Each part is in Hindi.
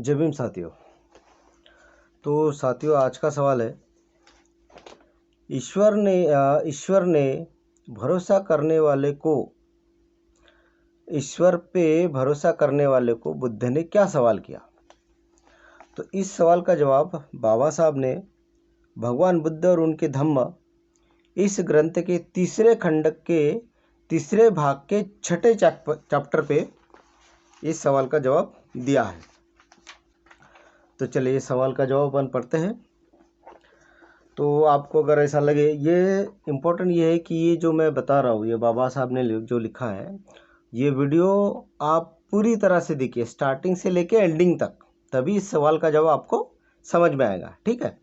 जय भीम साथियों। तो साथियों, आज का सवाल है, ईश्वर ने भरोसा करने वाले को ईश्वर पे भरोसा करने वाले को बुद्ध ने क्या सवाल किया? तो इस सवाल का जवाब बाबा साहब ने भगवान बुद्ध और उनके धम्म इस ग्रंथ के तीसरे खंड के तीसरे भाग के छठे चैप्टर पे इस सवाल का जवाब दिया है। तो चलिए इस सवाल का जवाब अपन पढ़ते हैं। तो आपको अगर ऐसा लगे, ये इम्पोर्टेंट ये है कि ये जो मैं बता रहा हूँ, ये बाबा साहब ने जो लिखा है, ये वीडियो आप पूरी तरह से देखिए, स्टार्टिंग से लेके एंडिंग तक, तभी इस सवाल का जवाब आपको समझ में आएगा। ठीक है?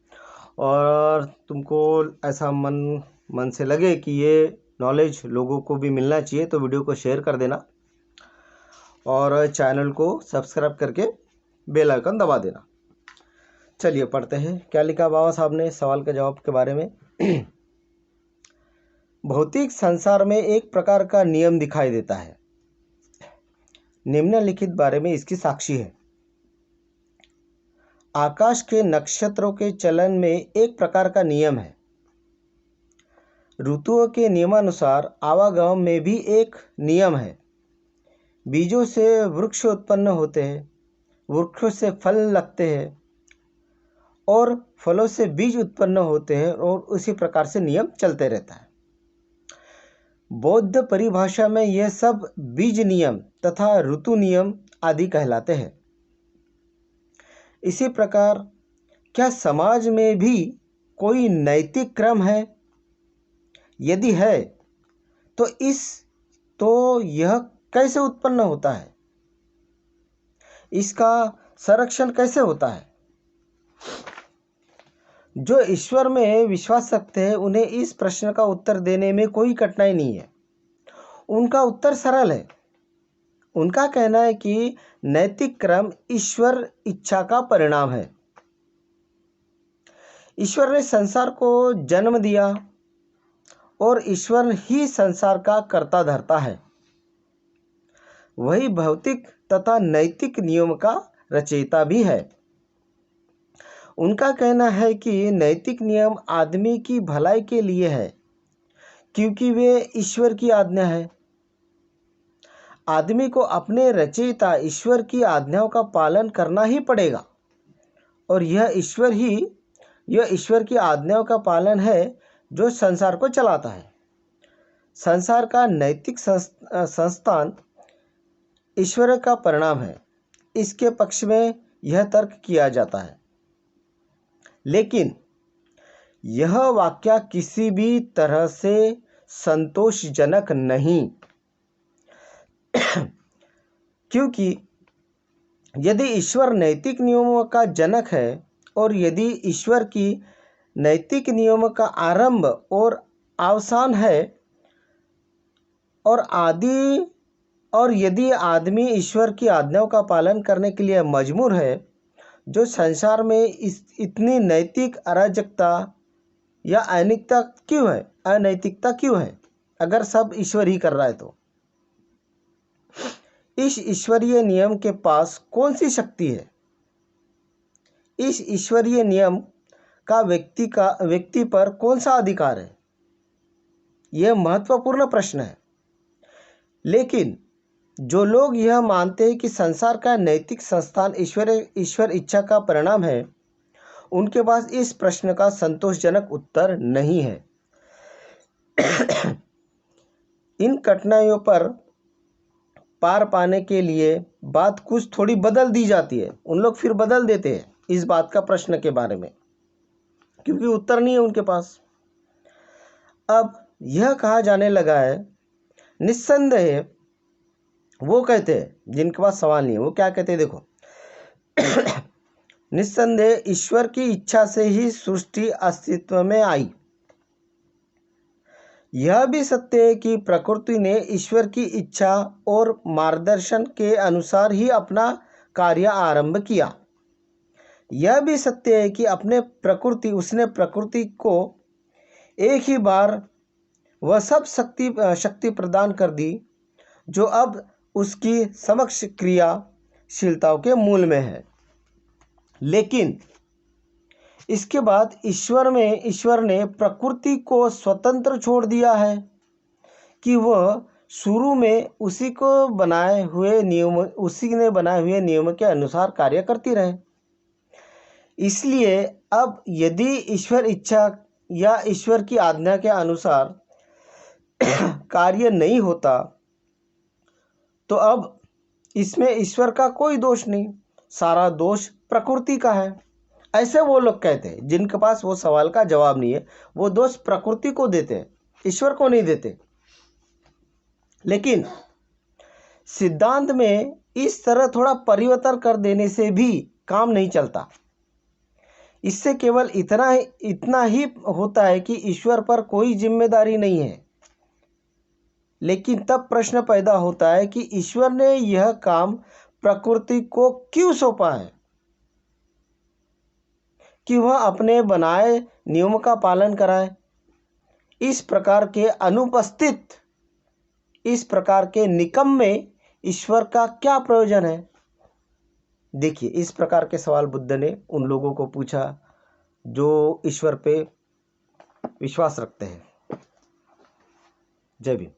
और तुमको ऐसा मन से लगे कि ये नॉलेज लोगों को भी मिलना चाहिए, तो वीडियो को शेयर कर देना और चैनल को सब्सक्राइब करके बेल आइकन दबा देना। चलिए पढ़ते हैं, क्या लिखा बाबा साहब ने सवाल के जवाब के बारे में। भौतिक संसार में एक प्रकार का नियम दिखाई देता है, निम्नलिखित बारे में इसकी साक्षी है। आकाश के नक्षत्रों के चलन में एक प्रकार का नियम है। ऋतुओं के नियमानुसार आवागमन में भी एक नियम है। बीजों से वृक्ष उत्पन्न होते हैं, वृक्षों से फल लगते हैं और फलों से बीज उत्पन्न होते हैं, और उसी प्रकार से नियम चलते रहता है। बौद्ध परिभाषा में यह सब बीज नियम तथा ऋतु नियम आदि कहलाते हैं। इसी प्रकार क्या समाज में भी कोई नैतिक क्रम है? यदि है तो यह कैसे उत्पन्न होता है? इसका संरक्षण कैसे होता है? जो ईश्वर में विश्वास रखते हैं, उन्हें इस प्रश्न का उत्तर देने में कोई कठिनाई नहीं है। उनका उत्तर सरल है। उनका कहना है कि नैतिक क्रम ईश्वर इच्छा का परिणाम है। ईश्वर ने संसार को जन्म दिया और ईश्वर ही संसार का कर्ता धर्ता है। वही भौतिक तथा नैतिक नियम का रचयिता भी है। उनका कहना है कि नैतिक नियम आदमी की भलाई के लिए है, क्योंकि वे ईश्वर की आज्ञा है। आदमी को अपने रचयिता ईश्वर की आज्ञाओं का पालन करना ही पड़ेगा, और यह ईश्वर की आज्ञाओं का पालन है जो संसार को चलाता है। संसार का नैतिक संस्थान ईश्वर का परिणाम है। इसके पक्ष में यह तर्क किया जाता है, लेकिन यह वाक्य किसी भी तरह से संतोषजनक नहीं, क्योंकि यदि ईश्वर नैतिक नियमों का जनक है, और यदि ईश्वर की नैतिक नियमों का आरंभ और अवसान है, और यदि आदमी ईश्वर की आज्ञाओं का पालन करने के लिए मजबूर है, जो संसार में इतनी नैतिक अराजकता या अनैतिकता क्यों है, अगर सब ईश्वर ही कर रहा है तो? इस ईश्वरीय नियम के पास कौन सी शक्ति है? इस ईश्वरीय नियम का व्यक्ति पर कौन सा अधिकार है? यह महत्वपूर्ण प्रश्न है। लेकिन जो लोग यह मानते हैं कि संसार का नैतिक संस्थान ईश्वर इच्छा का परिणाम है, उनके पास इस प्रश्न का संतोषजनक उत्तर नहीं है। इन कठिनाइयों पर पार पाने के लिए बात कुछ थोड़ी बदल दी जाती है। उन लोग फिर बदल देते हैं इस बात का प्रश्न के बारे में, क्योंकि उत्तर नहीं है उनके पास। अब यह कहा जाने लगा है, निस्संदेह वो कहते हैं जिनके पास सवाल नहीं है, वो क्या कहते हैं देखो। निस्संदेह ईश्वर की इच्छा से ही सृष्टि अस्तित्व में आई। यह भी सत्य है कि प्रकृति ने ईश्वर की इच्छा और मार्गदर्शन के अनुसार ही अपना कार्य आरंभ किया। यह भी सत्य है कि उसने प्रकृति को एक ही बार वह सब शक्ति प्रदान कर दी जो अब उसकी समक्ष क्रियाशीलताओं के मूल में है। लेकिन इसके बाद ईश्वर ने प्रकृति को स्वतंत्र छोड़ दिया है कि वह शुरू में उसी ने बनाए हुए नियम के अनुसार कार्य करती रहे। इसलिए अब यदि ईश्वर इच्छा या ईश्वर की आज्ञा के अनुसार कार्य नहीं होता तो अब इसमें ईश्वर का कोई दोष नहीं, सारा दोष प्रकृति का है। ऐसे वो लोग कहते हैं जिनके पास वो सवाल का जवाब नहीं है, वो दोष प्रकृति को देते हैं, ईश्वर को नहीं देते। लेकिन सिद्धांत में इस तरह थोड़ा परिवर्तन कर देने से भी काम नहीं चलता। इससे केवल इतना ही होता है कि ईश्वर पर कोई जिम्मेदारी नहीं है। लेकिन तब प्रश्न पैदा होता है कि ईश्वर ने यह काम प्रकृति को क्यों सौंपा है कि वह अपने बनाए नियम का पालन कराए। इस प्रकार के निकम्मे ईश्वर का क्या प्रयोजन है। देखिए, इस प्रकार के सवाल बुद्ध ने उन लोगों को पूछा जो ईश्वर पे विश्वास रखते हैं। जय भीम।